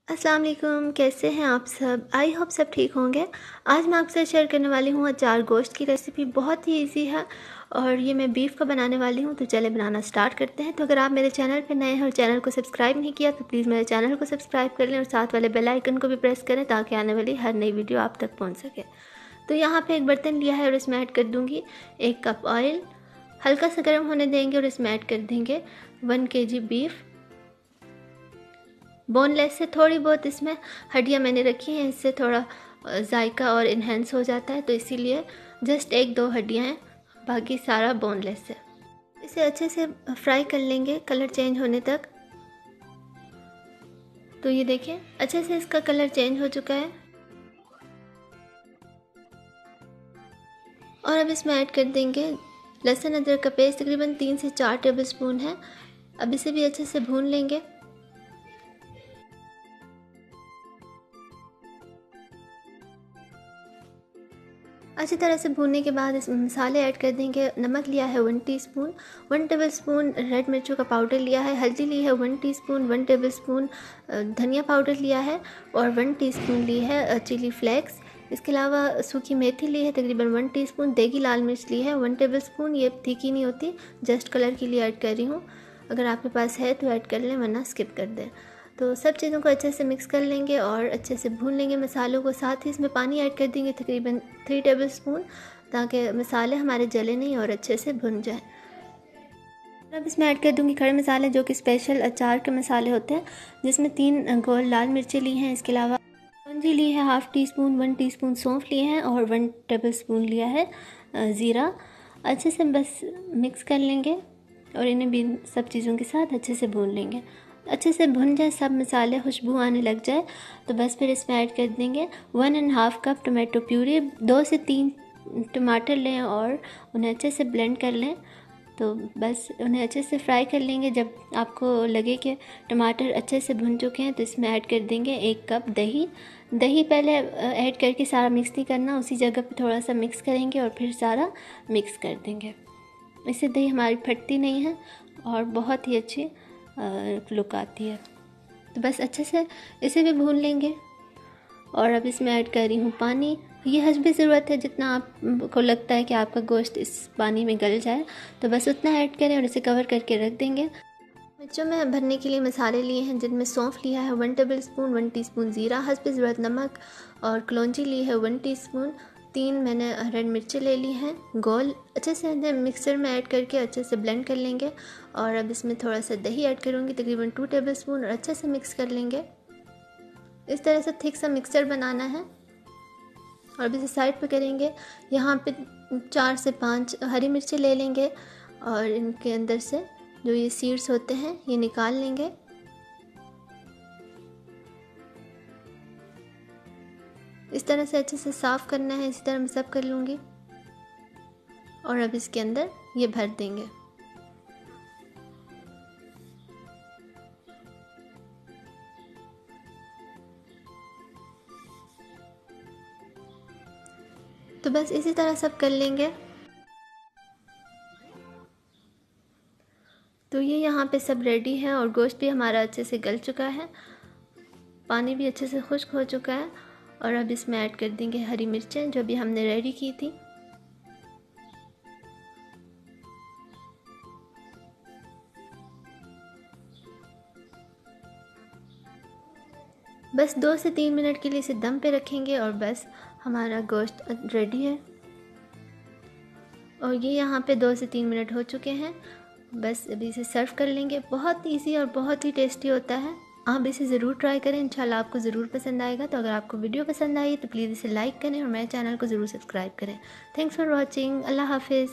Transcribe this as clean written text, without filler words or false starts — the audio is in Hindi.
अस्सलाम वालेकुम, कैसे हैं आप सब। आई होप सब ठीक होंगे। आज मैं आपसे शेयर करने वाली हूँ अचार गोश्त की रेसिपी। बहुत ही इजी है और ये मैं बीफ का बनाने वाली हूँ। तो चले बनाना स्टार्ट करते हैं। तो अगर आप मेरे चैनल पर नए हैं और चैनल को सब्सक्राइब नहीं किया तो प्लीज़ मेरे चैनल को सब्सक्राइब कर लें और साथ वाले बेल आइकन को भी प्रेस करें ताकि आने वाली हर नई वीडियो आप तक पहुँच सके। तो यहाँ पर एक बर्तन लिया है और इसमें ऐड कर दूँगी 1 कप ऑयल। हल्का सा गर्म होने देंगे और इसमें ऐड कर देंगे 1 kg बीफ। बोनलेस से थोड़ी बहुत इसमें हड्डियाँ मैंने रखी हैं, इससे थोड़ा जायका और इन्हेंस हो जाता है, तो इसीलिए जस्ट 1-2 हड्डियाँ हैं, बाकी सारा बोनलेस है। इसे अच्छे से फ्राई कर लेंगे कलर चेंज होने तक। तो ये देखें अच्छे से इसका कलर चेंज हो चुका है और अब इसमें ऐड कर देंगे लहसुन अदरक का पेस्ट, तकरीबन 3 से 4 टेबल स्पून है। अब इसे भी अच्छे से भून लेंगे। अच्छी तरह से भूनने के बाद इसमें मसाले ऐड कर देंगे। नमक लिया है 1 टीस्पून, 1 टेबलस्पून रेड मिर्चों का पाउडर लिया है, हल्दी ली है 1 टीस्पून, 1 टेबलस्पून धनिया पाउडर लिया है और 1 टीस्पून ली है चिली फ्लेक्स। इसके अलावा सूखी मेथी ली है तकरीबन 1 टीस्पून, देगी लाल मिर्च ली है 1 टेबलस्पून। ये तीखी नहीं होती, जस्ट कलर के लिए ऐड कर रही हूँ। अगर आपके पास है तो ऐड कर लें, वरना स्किप कर दें। तो सब चीज़ों को अच्छे से मिक्स कर लेंगे और अच्छे से भून लेंगे मसालों को। साथ ही इसमें पानी ऐड कर देंगे तकरीबन 3 टेबलस्पून, ताकि मसाले हमारे जले नहीं और अच्छे से भुन जाए। अब इसमें ऐड कर दूंगी खड़े मसाले, जो कि स्पेशल अचार के मसाले होते हैं, जिसमें 3 गोल लाल मिर्चें ली हैं। इसके अलावा कलौंजी ली है 1/2 टीस्पून, 1 टीस्पून सौंफ लिए हैं और 1 टेबलस्पून लिया है ज़ीरा। अच्छे से बस मिक्स कर लेंगे और इन्हें भी सब चीज़ों के साथ अच्छे से भून लेंगे। अच्छे से भुन जाए, सब मसाले खुशबू आने लग जाए तो बस फिर इसमें ऐड कर देंगे 1.5 कप टमाटो प्यूरी। 2 से 3 टमाटर लें और उन्हें अच्छे से ब्लेंड कर लें। तो बस उन्हें अच्छे से फ्राई कर लेंगे। जब आपको लगे कि टमाटर अच्छे से भुन चुके हैं तो इसमें ऐड कर देंगे 1 कप दही। दही पहले ऐड करके सारा मिक्स नहीं करना, उसी जगह पे थोड़ा सा मिक्स करेंगे और फिर सारा मिक्स कर देंगे। इससे दही हमारी फटती नहीं है और बहुत ही अच्छी लुक आती है। तो बस अच्छे से इसे भी भून लेंगे और अब इसमें ऐड कर रही हूँ पानी। ये हस्बे ज़रूरत है, जितना आपको लगता है कि आपका गोश्त इस पानी में गल जाए तो बस उतना ऐड करें और इसे कवर करके रख देंगे। मिर्चों में भरने के लिए मसाले लिए हैं, जिनमें सौंफ लिया है 1 टेबलस्पून, 1 टीस्पून ज़ीरा, हस्बे ज़रूरत नमक और कलौंजी ली है 1 टीस्पून। 3 मैंने रेड मिर्चें ले ली हैं गोल। अच्छे से मिक्सर में ऐड करके अच्छे से ब्लेंड कर लेंगे और अब इसमें थोड़ा सा दही ऐड करूँगी तकरीबन 2 टेबलस्पून और अच्छे से मिक्स कर लेंगे। इस तरह से थिक सा मिक्सचर बनाना है और अब इसे साइड पे करेंगे। यहाँ पे 4 से 5 हरी मिर्चें ले लेंगे और इनके अंदर से जो ये सीड्स होते हैं ये निकाल लेंगे। इस तरह से अच्छे से साफ़ करना है। इसी तरह मैं सब कर लूँगी और अब इसके अंदर ये भर देंगे। तो बस इसी तरह सब कर लेंगे। तो ये यहाँ पे सब रेडी है और गोश्त भी हमारा अच्छे से गल चुका है, पानी भी अच्छे से खुश्क हो चुका है और अब इसमें ऐड कर देंगे हरी मिर्चें जो भी हमने रेडी की थी। बस 2 से 3 मिनट के लिए इसे दम पे रखेंगे और बस हमारा गोश्त रेडी है। और ये यहाँ पे 2 से 3 मिनट हो चुके हैं। बस अभी इसे सर्व कर लेंगे। बहुत इजी और बहुत ही टेस्टी होता है। आप इसे ज़रूर ट्राई करें, इंशाल्लाह आपको ज़रूर पसंद आएगा। तो अगर आपको वीडियो पसंद आई तो प्लीज़ इसे लाइक करें और मेरे चैनल को ज़रूर सब्सक्राइब करें। Thanks for watching. अल्लाह हाफिज़।